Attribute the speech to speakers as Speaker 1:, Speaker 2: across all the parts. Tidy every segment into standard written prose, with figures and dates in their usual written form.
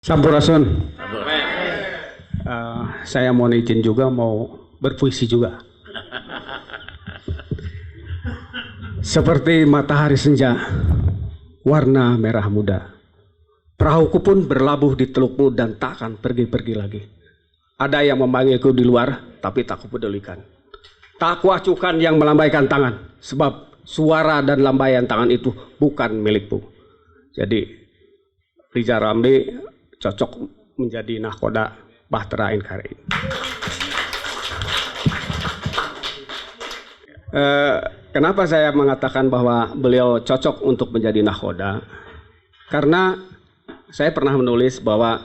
Speaker 1: Sampurasun. Saya mohon izin juga mau berpuisi juga. Seperti matahari senja, warna merah muda. Perahuku pun berlabuh di telukmu dan tak akan pergi-pergi lagi. Ada yang memanggilku di luar, tapi tak kupedulikan. Tak kuacuhkan yang melambaikan tangan, sebab suara dan lambaian tangan itu bukan milikku. Jadi, Riza Ramli cocok menjadi nahkoda Bahtera NKRI. Kenapa saya mengatakan bahwa beliau cocok untuk menjadi nahkoda? Karena saya pernah menulis bahwa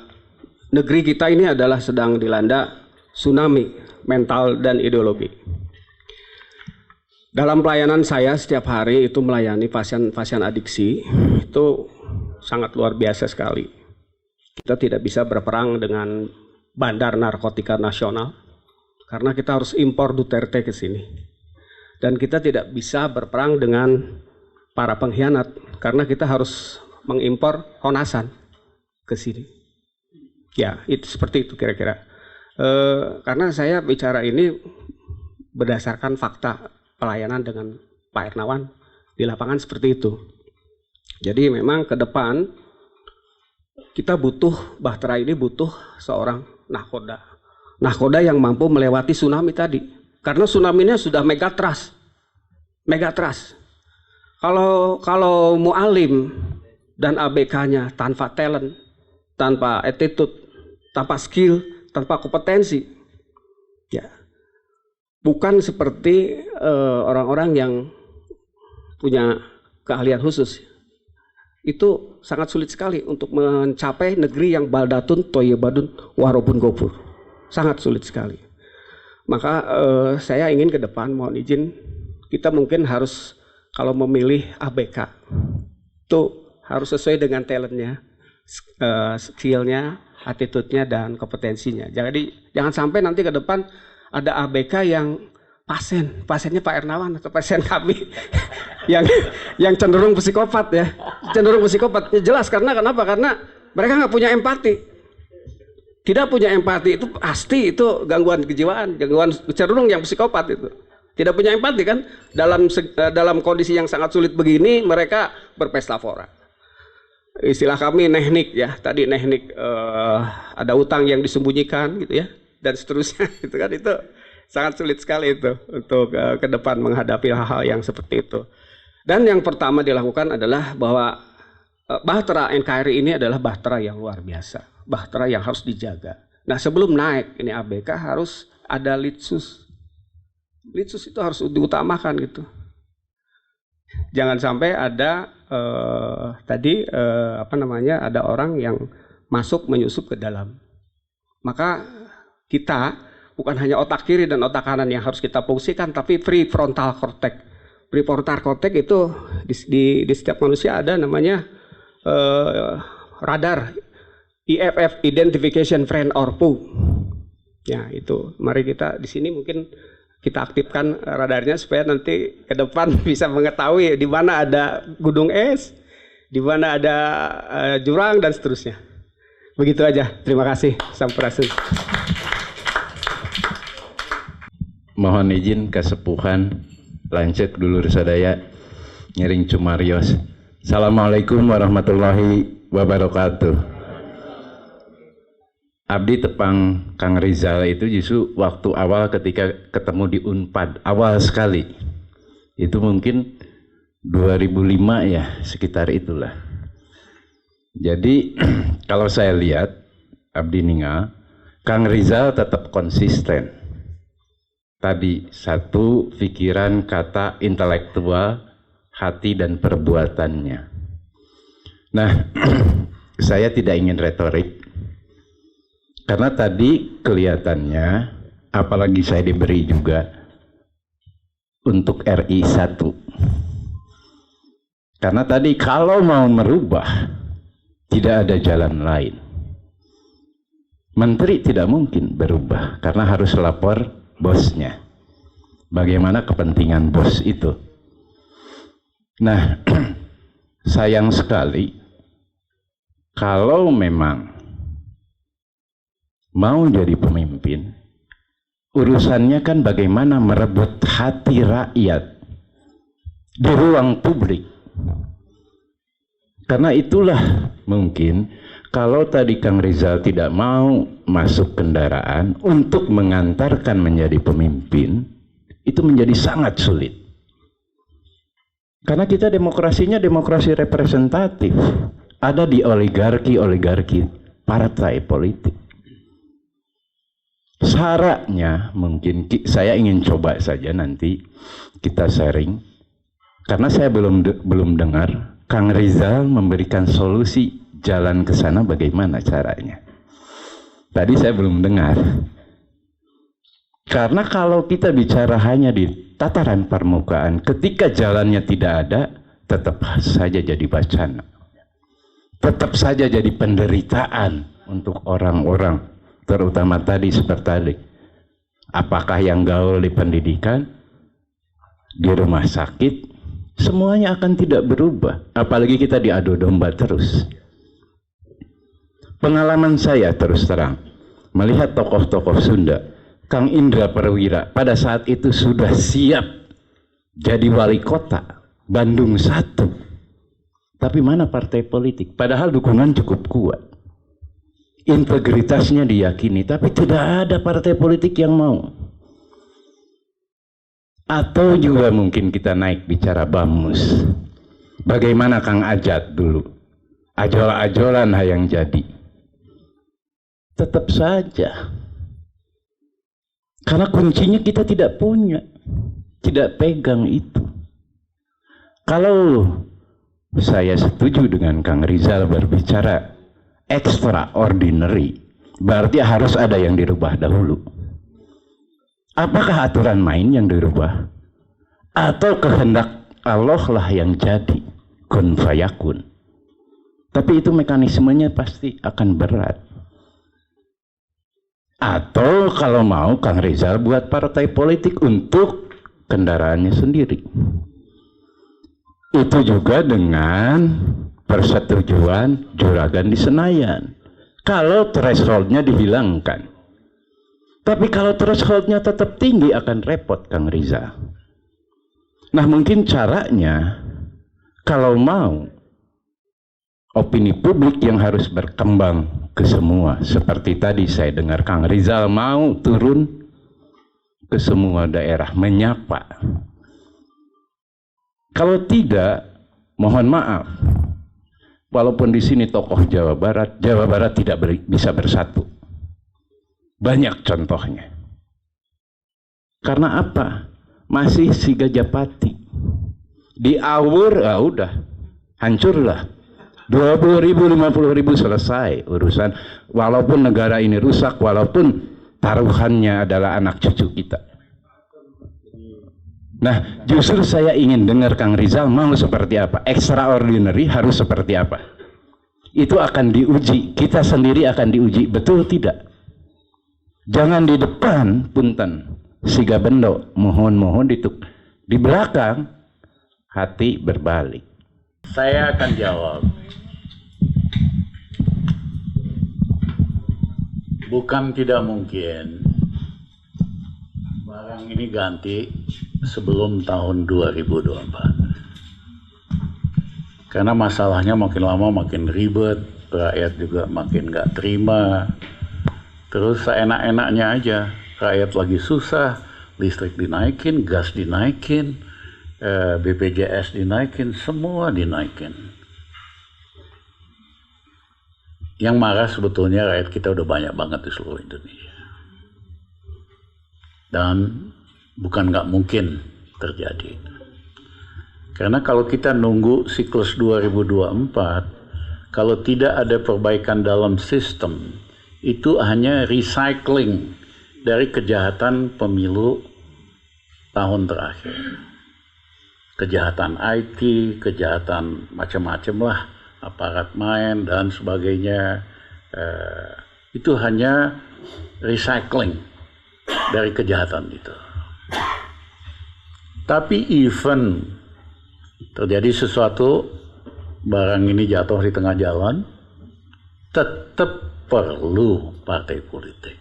Speaker 1: negeri kita ini adalah sedang dilanda tsunami mental dan ideologi. Dalam pelayanan saya setiap hari itu melayani pasien-pasien adiksi, itu sangat luar biasa sekali. Kita tidak bisa berperang dengan bandar narkotika nasional karena kita harus impor Duterte ke sini. Dan kita tidak bisa berperang dengan para pengkhianat karena kita harus mengimpor Honasan ke sini. Ya, itu seperti itu kira-kira. Karena saya bicara ini berdasarkan fakta pelayanan dengan Pak Ernawan di lapangan seperti itu. Jadi memang ke depan kita butuh, Bahtera ini butuh seorang nahkoda. Nahkoda yang mampu melewati tsunami tadi. Karena tsunami-nya sudah megatrust. Megatrust. Kalau mu'alim dan ABK-nya tanpa talent, tanpa attitude, tanpa skill, tanpa kompetensi, ya bukan seperti orang-orang yang punya keahlian khusus. Itu sangat sulit sekali untuk mencapai negeri yang baldatun toyibadun warobun gopur. Sangat sulit sekali. Maka saya ingin ke depan, mohon izin, kita mungkin harus kalau memilih ABK itu harus sesuai dengan talentnya, skillnya, attitude-nya, dan kompetensinya. Jadi jangan sampai nanti ke depan ada ABK yang pasiennya Pak Ernawan atau pasien kami yang cenderung psikopat ya, cenderung psikopat. Ya, jelas kenapa? Karena mereka nggak punya empati, tidak punya empati itu pasti itu gangguan kejiwaan, gangguan cenderung yang psikopat itu. Tidak punya empati kan dalam kondisi yang sangat sulit begini mereka berpesta fora. Istilah kami nehnik ya, tadi nehnik ada utang yang disembunyikan gitu ya dan seterusnya gitu kan, itu sangat sulit sekali itu untuk ke depan menghadapi hal-hal yang seperti itu. Dan yang pertama dilakukan adalah bahwa Bahtera NKRI ini adalah Bahtera yang luar biasa, Bahtera yang harus dijaga. Nah sebelum naik ini ABK harus ada litsus. Litsus itu harus diutamakan gitu. Jangan sampai ada ada orang yang masuk menyusup ke dalam. Maka kita bukan hanya otak kiri dan otak kanan yang harus kita fungsikan, tapi prefrontal cortex. Prefrontal cortex itu di setiap manusia ada namanya radar EFF, Identification Friend or Foe. Ya itu, mari kita di sini mungkin kita aktifkan radarnya supaya nanti ke depan bisa mengetahui di mana ada gunung es, di mana ada jurang dan seterusnya. Begitu aja. Terima kasih. Sampurasun.
Speaker 2: Mohon izin kesepuhan Lancet dulur sadaya Nyering Cumarios. Assalamualaikum warahmatullahi wabarakatuh. Abdi tepang Kang Rizal itu justru waktu awal ketika ketemu di Unpad, awal sekali. Itu mungkin 2005 ya, sekitar itulah. Jadi kalau saya lihat Abdi Ningal, Kang Rizal tetap konsisten. Tadi satu, pikiran, kata, intelektual, hati dan perbuatannya. Nah, saya tidak ingin retorik karena tadi kelihatannya, apalagi saya diberi juga untuk RI 1. Karena tadi kalau mau merubah tidak ada jalan lain. Menteri tidak mungkin berubah karena harus lapor bosnya. Bagaimana kepentingan bos itu? Nah, sayang sekali kalau memang mau jadi pemimpin, urusannya kan bagaimana merebut hati rakyat di ruang publik. Karena itulah mungkin kalau tadi Kang Rizal tidak mau masuk kendaraan untuk mengantarkan menjadi pemimpin, itu menjadi sangat sulit. Karena kita demokrasinya demokrasi representatif, ada di oligarki partai politik. Syaratnya mungkin saya ingin coba saja nanti kita sharing, karena saya belum dengar Kang Rizal memberikan solusi jalan ke sana bagaimana caranya. Tadi saya belum dengar. Karena kalau kita bicara hanya di tataran permukaan, ketika jalannya tidak ada, tetap saja jadi wacana. Tetap saja jadi penderitaan untuk orang-orang, terutama tadi seperti tadi. Apakah yang gaul di pendidikan, di rumah sakit, semuanya akan tidak berubah. Apalagi kita diadu domba terus. Pengalaman saya terus terang, melihat tokoh-tokoh Sunda, Kang Indra Perwira pada saat itu sudah siap jadi wali kota Bandung 1. Tapi mana partai politik? Padahal dukungan cukup kuat. Integritasnya diyakini, tapi tidak ada partai politik yang mau. Atau juga mungkin kita naik bicara BAMUS. Bagaimana Kang Ajat dulu? Ajol-ajolan yang jadi. Tetap saja. Karena kuncinya kita tidak punya. Tidak pegang itu. Kalau saya setuju dengan Kang Rizal berbicara extraordinary, berarti harus ada yang dirubah dahulu. Apakah aturan main yang dirubah? Atau kehendak Allah lah yang jadi? Kun fayakun. Tapi itu mekanismenya pasti akan berat. Atau kalau mau Kang Rizal buat partai politik untuk kendaraannya sendiri. Itu juga dengan persetujuan juragan di Senayan. Kalau thresholdnya dihilangkan. Tapi kalau thresholdnya tetap tinggi akan repot Kang Rizal. Nah mungkin caranya kalau mau opini publik yang harus berkembang ke semua. Seperti tadi saya dengar Kang Rizal mau turun ke semua daerah menyapa. Kalau tidak, mohon maaf. Walaupun di sini tokoh Jawa Barat tidak bisa bersatu. Banyak contohnya. Karena apa? Masih si Gajapati. Diawur, ya udah, hancurlah. 20.000, 50.000 selesai urusan. Walaupun negara ini rusak, walaupun taruhannya adalah anak cucu kita. Nah, justru saya ingin dengar Kang Rizal mau seperti apa. Extraordinary harus seperti apa. Itu akan diuji. Kita sendiri akan diuji. Betul tidak? Jangan di depan, punten. Siga bendo, mohon-mohon di belakang, hati berbalik.
Speaker 3: Saya akan jawab. Bukan tidak mungkin barang ini ganti sebelum tahun 2024. Karena masalahnya makin lama makin ribet, rakyat juga makin nggak terima. Terus seenak-enaknya aja, rakyat lagi susah, listrik dinaikin, gas dinaikin, BPJS dinaikin, semua dinaikin. Yang marah sebetulnya rakyat kita udah banyak banget di seluruh Indonesia. Dan bukan nggak mungkin terjadi. Karena kalau kita nunggu siklus 2024, kalau tidak ada perbaikan dalam sistem, itu hanya recycling dari kejahatan pemilu tahun terakhir. Kejahatan IT, kejahatan macam-macam lah, aparat main dan sebagainya, itu hanya recycling dari kejahatan itu. Tapi even terjadi sesuatu, barang ini jatuh di tengah jalan, tetap perlu partai politik.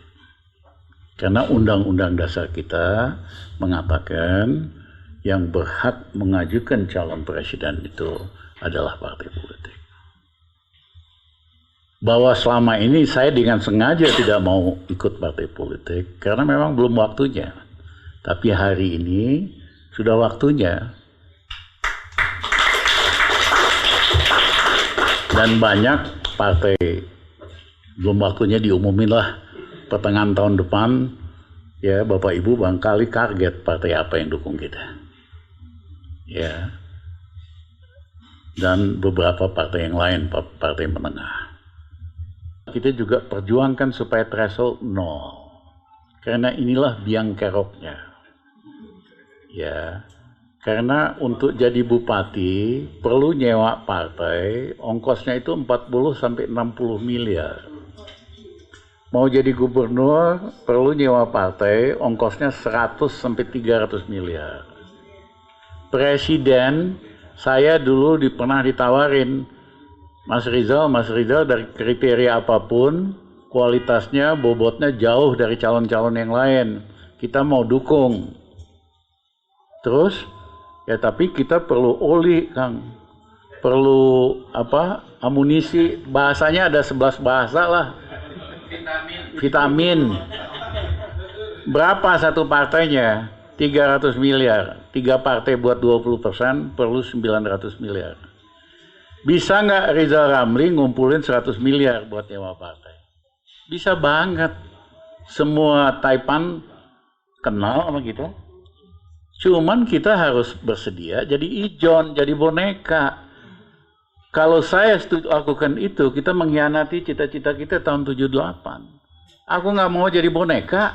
Speaker 3: Karena Undang-Undang Dasar kita mengatakan yang berhak mengajukan calon presiden itu adalah partai politik. Bahwa selama ini saya dengan sengaja tidak mau ikut partai politik karena memang belum waktunya. Tapi hari ini sudah waktunya. Dan banyak partai belum waktunya diumumin lah. Pertengahan tahun depan ya Bapak Ibu barangkali kaget partai apa yang dukung kita. Ya. Dan beberapa partai yang lain, partai menengah. Kita juga perjuangkan supaya threshold 0. Karena inilah biang keroknya. Ya. Karena untuk jadi bupati perlu nyewa partai, ongkosnya itu 40 sampai 60 miliar. Mau jadi gubernur perlu nyewa partai, ongkosnya 100 sampai 300 miliar. Presiden, saya dulu pernah ditawarin, Mas Rizal dari kriteria apapun, kualitasnya, bobotnya jauh dari calon-calon yang lain. Kita mau dukung. Terus, ya tapi kita perlu oli, Kang. Perlu amunisi, bahasanya ada 11 bahasa lah. Vitamin. Berapa satu partainya? 300 miliar. 3 partai buat 20% perlu 900 miliar. Bisa nggak Rizal Ramli ngumpulin 100 miliar buat nyewa partai? Bisa banget. Semua Taipan kenal sama kita. Cuman kita harus bersedia jadi ijon, jadi boneka. Kalau saya lakukan itu, kita mengkhianati cita-cita kita tahun 78. Aku nggak mau jadi boneka.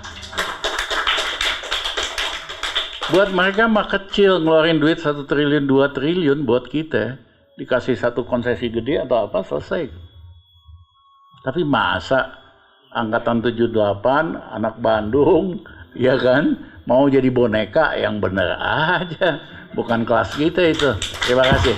Speaker 3: Buat mereka mah kecil, ngeluarin duit 1 triliun, 2 triliun buat kita. Dikasih satu konsesi gede atau apa, selesai. Tapi masa angkatan 78, anak Bandung, ya kan, mau jadi boneka yang bener aja. Bukan kelas kita itu. Terima kasih.